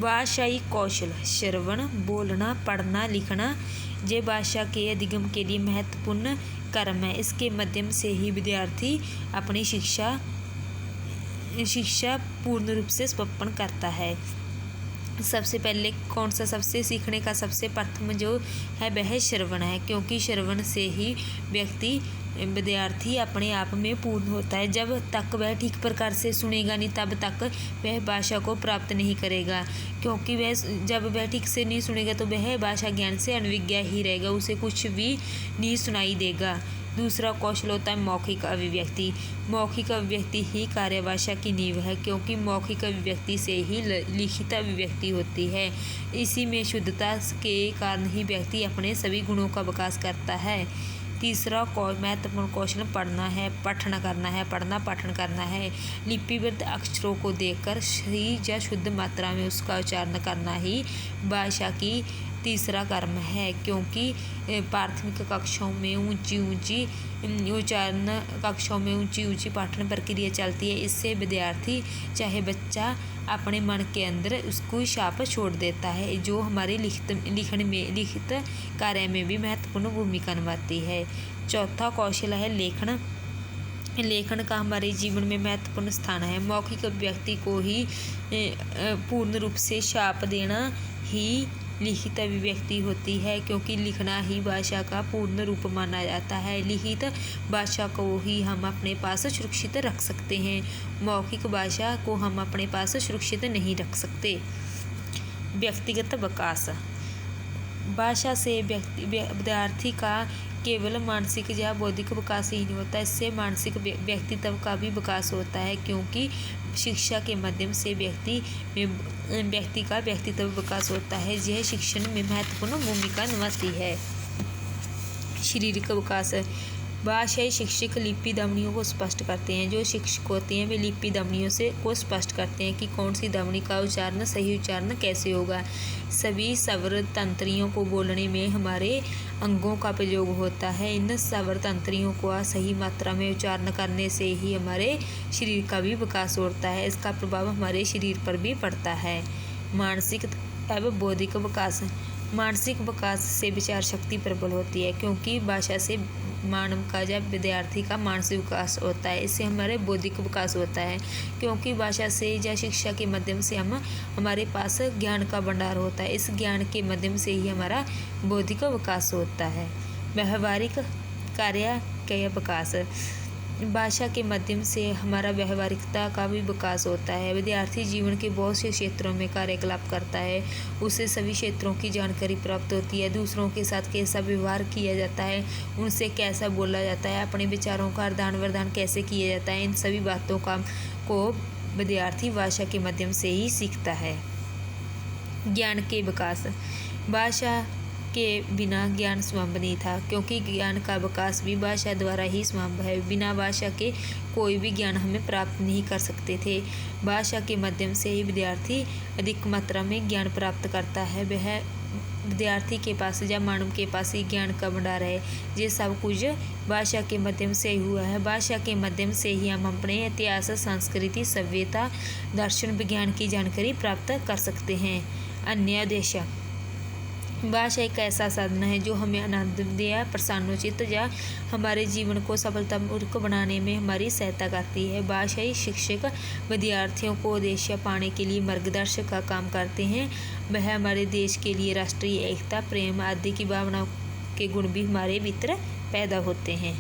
भाषाई कौशल श्रवण, बोलना, पढ़ना, लिखना ये भाषा के अधिगम के लिए महत्वपूर्ण कर्म है। इसके माध्यम से ही विद्यार्थी अपनी शिक्षा पूर्ण रूप से संपन्न करता है। सबसे पहले कौन सा सबसे सीखने का सबसे प्रथम जो है वह श्रवण है, क्योंकि श्रवण से ही विद्यार्थी अपने आप में पूर्ण होता है। जब तक वह ठीक प्रकार से सुनेगा नहीं तब तक वह भाषा को प्राप्त नहीं करेगा, क्योंकि जब वह ठीक से नहीं सुनेगा तो वह भाषा ज्ञान से अनभिज्ञ ही रहेगा, उसे कुछ भी नहीं सुनाई देगा। दूसरा कौशल होता है मौखिक अभिव्यक्ति। मौखिक अभिव्यक्ति ही कार्य भाषा की नींव है, क्योंकि मौखिक अभिव्यक्ति से ही लिखित अभिव्यक्ति होती है। इसी में शुद्धता के कारण ही व्यक्ति अपने सभी गुणों का विकास करता है। तीसरा महत्वपूर्ण कौशल पढ़ना है, पठन करना है, पढ़ना पठन करना है। लिपिबद्ध अक्षरों को देखकर सही या शुद्ध मात्रा में उसका उच्चारण करना ही भाषा की तीसरा कर्म है, क्योंकि प्राथमिक कक्षाओं में ऊंची पाठन प्रक्रिया चलती है। इससे विद्यार्थी चाहे बच्चा अपने मन के अंदर उसको छाप छोड़ देता है, जो हमारे लिखित कार्य में भी महत्वपूर्ण भूमिका निभाती है। चौथा कौशल है लेखन। लेखन का हमारे जीवन में महत्वपूर्ण स्थान है। मौखिक अभिव्यक्ति को ही पूर्ण रूप से छाप देना ही लिखित अभिव्यक्ति होती है, क्योंकि लिखना ही भाषा का पूर्ण रूप माना जाता है। लिखित भाषा को ही हम अपने पास सुरक्षित रख सकते हैं, मौखिक भाषा को हम अपने पास सुरक्षित नहीं रख सकते। व्यक्तिगत विकास। भाषा से विद्यार्थी का केवल मानसिक या बौद्धिक विकास ही नहीं होता, इससे मानसिक व्यक्तित्व का भी विकास होता है, क्योंकि शिक्षा के माध्यम से व्यक्ति का व्यक्तित्व विकास होता है। यह शिक्षण में महत्वपूर्ण भूमिका निभाती है। शारीरिक विकास। भाषाई शिक्षक लिपि ध्वनियों को स्पष्ट करते हैं। जो शिक्षक होते हैं वे लिपि ध्वनियों को स्पष्ट करते हैं कि कौन सी ध्वनि का उच्चारण सही उच्चारण कैसे होगा। सभी स्वर तंत्रियों को बोलने में हमारे अंगों का प्रयोग होता है। इन स्वर तंत्रियों को सही मात्रा में उच्चारण करने से ही हमारे शरीर का भी विकास होता है। इसका प्रभाव हमारे शरीर पर भी पड़ता है। मानसिक एवं बौद्धिक विकास। मानसिक विकास से विचार शक्ति प्रबल होती है, क्योंकि भाषा से मानव का या विद्यार्थी का मानसिक विकास होता है। इससे हमारे बौद्धिक विकास होता है, क्योंकि भाषा से या शिक्षा के माध्यम से हमारे पास ज्ञान का भंडार होता है। इस ज्ञान के माध्यम से ही हमारा बौद्धिक विकास होता है। व्यावहारिक कार्य का विकास। भाषा के माध्यम से हमारा व्यावहारिकता का भी विकास होता है। विद्यार्थी जीवन के बहुत से क्षेत्रों में कार्यकलाप करता है, उसे सभी क्षेत्रों की जानकारी प्राप्त होती है। दूसरों के साथ कैसा व्यवहार किया जाता है, उनसे कैसा बोला जाता है, अपने विचारों का आदान प्रदान कैसे किया जाता है, इन सभी बातों को विद्यार्थी भाषा के माध्यम से ही सीखता है। ज्ञान के विकास। भाषा के बिना ज्ञान संभव नहीं था, क्योंकि ज्ञान का विकास भी भाषा द्वारा ही संभव है। बिना भाषा के कोई भी ज्ञान हमें प्राप्त नहीं कर सकते थे। भाषा के माध्यम से ही विद्यार्थी अधिक मात्रा में ज्ञान प्राप्त करता है। वह विद्यार्थी के पास या मानव के पास ही ज्ञान का भंडार है। ये सब कुछ भाषा के माध्यम से हुआ है। भाषा के माध्यम से ही हम अपने इतिहास, संस्कृति, सभ्यता, दर्शन, विज्ञान की जानकारी प्राप्त कर सकते हैं। अन्य उद्देश्य। भाषा एक ऐसा साधन है जो हमें आनंददायक, प्रसन्नचित्त या हमारे जीवन को सफलतापूर्वक बनाने में हमारी सहायता करती है। भाषाई शिक्षक विद्यार्थियों को उद्देश्य पाने के लिए मार्गदर्शक का काम करते हैं। वह हमारे देश के लिए राष्ट्रीय एकता, प्रेम आदि की भावनाओं के गुण भी हमारे भीतर पैदा होते हैं।